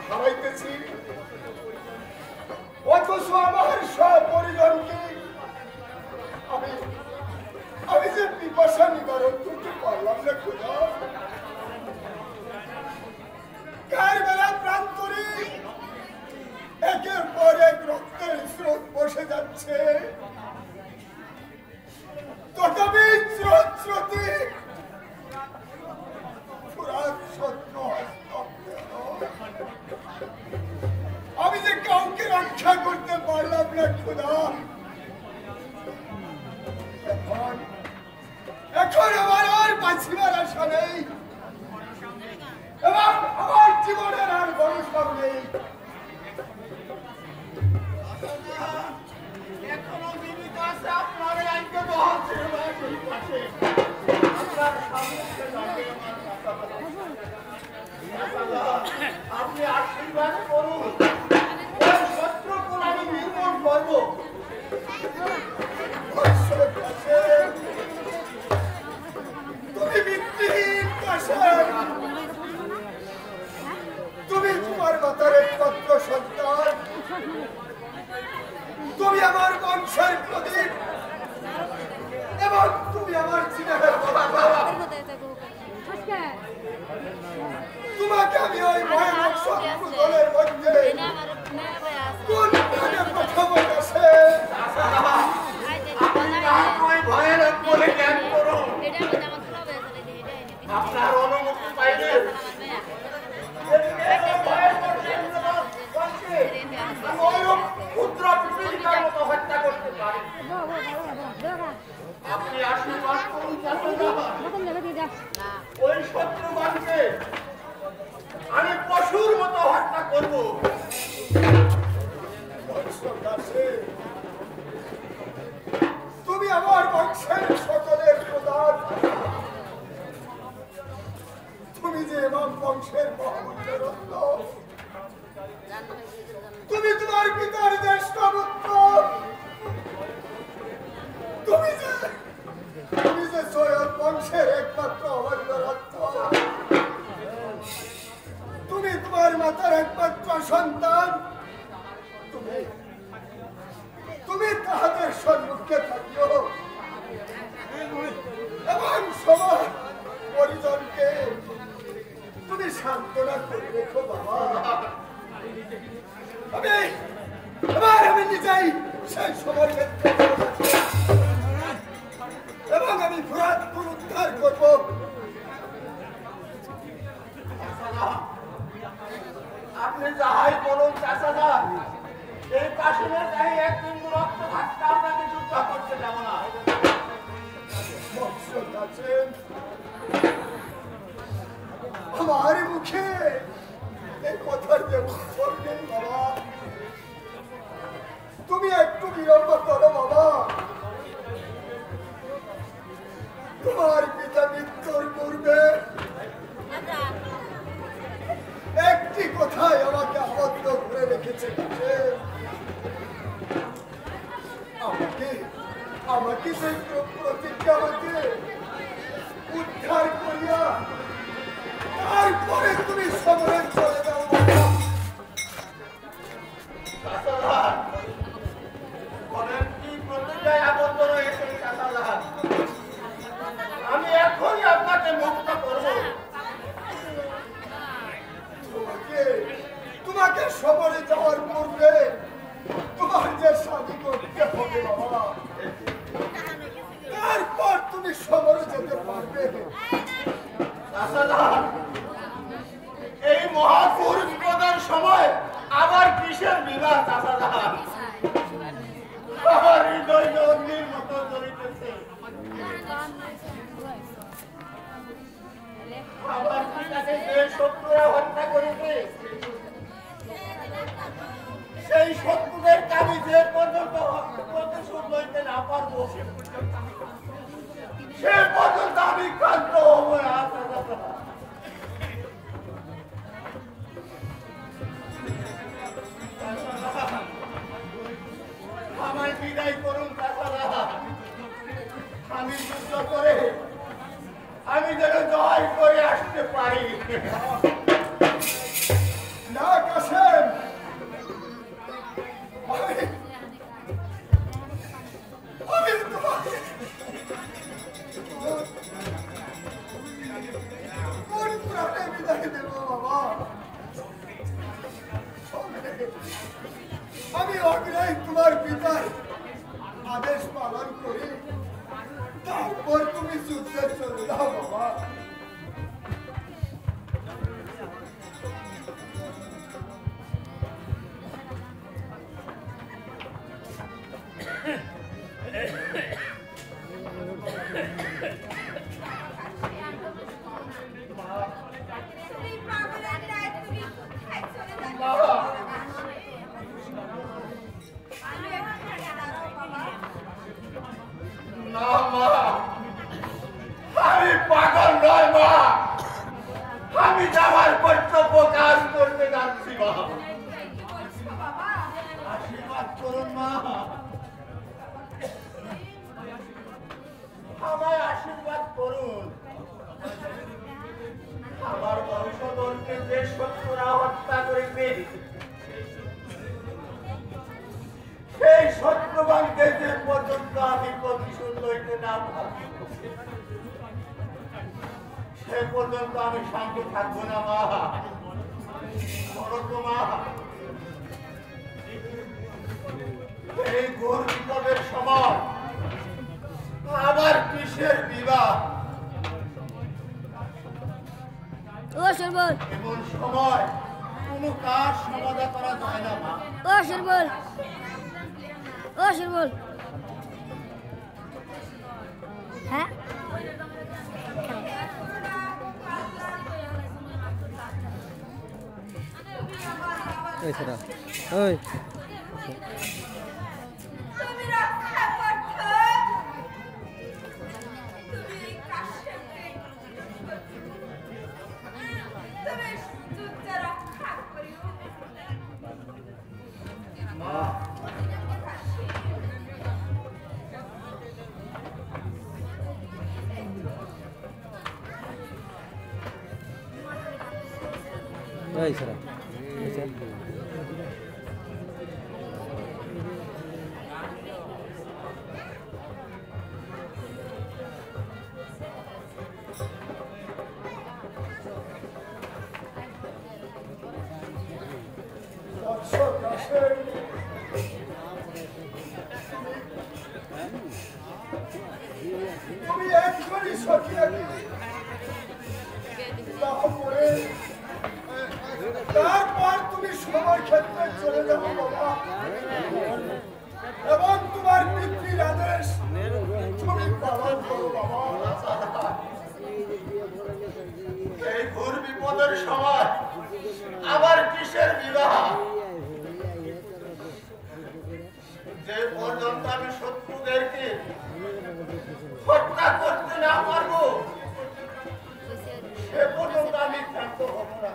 হারাইতেছি, অথচ আমার সব পরিজনকে আমি যে পিপাসা নিবারণ করতে পারলাম না খোদা। কারবেলা প্রান্তরে একের পর এক রক্তের স্রোত বসে যাচ্ছে, তথাপি স্রোতে আমি যে কাউকে রক্ষা করতে পারলাম না খোদা। এখন আমার আর বাঁচিবার আশা নেই এবং আমার জীবনের আর ভরসা নেই। এখনো জীবিত আছে আপনার আইনকে বহাল ছিল আপনি আশীর্বাদ করুন, শত্রুকে আমি নির্মূল করব। তুমি ভিত্তিহীন তুমি তোমার মাতার একমাত্র সন্তান, তুমি আমার বংশের প্রদীপ এবং তুমি আমার চিনারের তোমাকে আমি ওই ভয়ানক শত্রু দলের মধ্যে কোন প্রথম আসে ভয়ানক বলে জ্ঞান করো। আপনার অনুমতি পাইলে ক্ষুদ্র পিপিলিকার মতো হত্যা করতে পারি। আপনি আশীর্বাদ করুন ওই শত্রুগণকে আমি পশুর মতো হত্যা করব। তুমি আমার বংশের সকলের প্রধান, তুমি যে এমন বংশের মহামূল্য রত্ন, তুমি তোমার পিতার জ্যেষ্ঠ পুত্র, তুমি যে সৈয়দ বংশের একমাত্র অমূল্য রত্ন, তুমি তোমার মাতার একমাত্র সন্তান, তুমি তাহাদের সম্মুখে থাকিও এবং সবার পরিজনকে তুমি সান্ত্বনা করে রেখো বাবা। আমি নিজেই সেই সময় এবং আমি ফরাতপুর উদ্ধার করব। আপনি যাহাই বলুন চাচা, এই কাশ্মীর গায়ে এক বিন্দু রক্ত থাকতে আপনাকে যুদ্ধ করতে যাব না। আমার মুখে এই কথার যে উত্তর নেই বাবা, তুমি একটু বিলম্ব করো বাবা। তোমার পিতা মৃত্যুর পূর্বে একটি কথাই আমাকে আবদ্ধ করে রেখেছে, আমাকে সেই প্রতিজ্ঞা হতে উদ্ধার করিয়া তারপরে তুমি সমরে চলে যাও। আমি এখনই আপনাকে মুক্ত করব। তোমাকে সমরে যাওয়ার পূর্বে তোমার যে শাদী করতে হবে বাবা, তারপর তুমি সমরে যেতে পারবে। এই মহাপুরুষ বিপদের সময় আবার কিসের বিবাহ? আমার হৃদয় অগ্নির মতো জ্বলিতেছে। আমার পিতাকে যে শত্রুরা হত্যা করেছে, সেই শত্রুদের আমি যে পর্যন্ত প্রতিশোধ লইতে না পারবো সে পর্যন্ত আমি ক্লান্ত হব না। আমায় বিদায় করুন চাচারা, আমি যুদ্ধ করে আমি যেন জয় করে আসতে পারি। পালন করি, তারপর তুমি যুদ্ধে চলে যাও বাবা। না মা, আমি পাগল নয় মা, আমি আমার কর্তব্য কাজ করতে যাচ্ছি মা। আশীর্বাদ করুন মা, আমায় আশীর্বাদ করুন। আমার বংশধরকে যে শত্রুরা হত্যা করিবে, সেই শত্রুগণকে যে পর্যন্ত আমি প্রতিশোধ লইতে না পারি, সে পর্যন্ত আমি শান্ত থাকবো না মা। মা, এই ঘোর বিপদের সময় আমার কিসের বিবাহ? এমন সময় কোনো কাজ সমাধা করা যায় না মা। হ্যাঁ ওই Ay, será. তুমি এক্ষুনি সখিয়াকে তারপরে তারপর তুমি সময় ক্ষেত্রে চলে যাবো বাবা, এবং তোমার পিতৃর আদেশ তুমি পালন করো বাবা। এই ঘোর বিপদের সময় আবার কিসের বিবাহ? যে পর্যন্ত আমি শত্রুদেরকে হত্যা করতে না পারবো, সে পর্যন্ত আমি ক্ষান্ত হব না।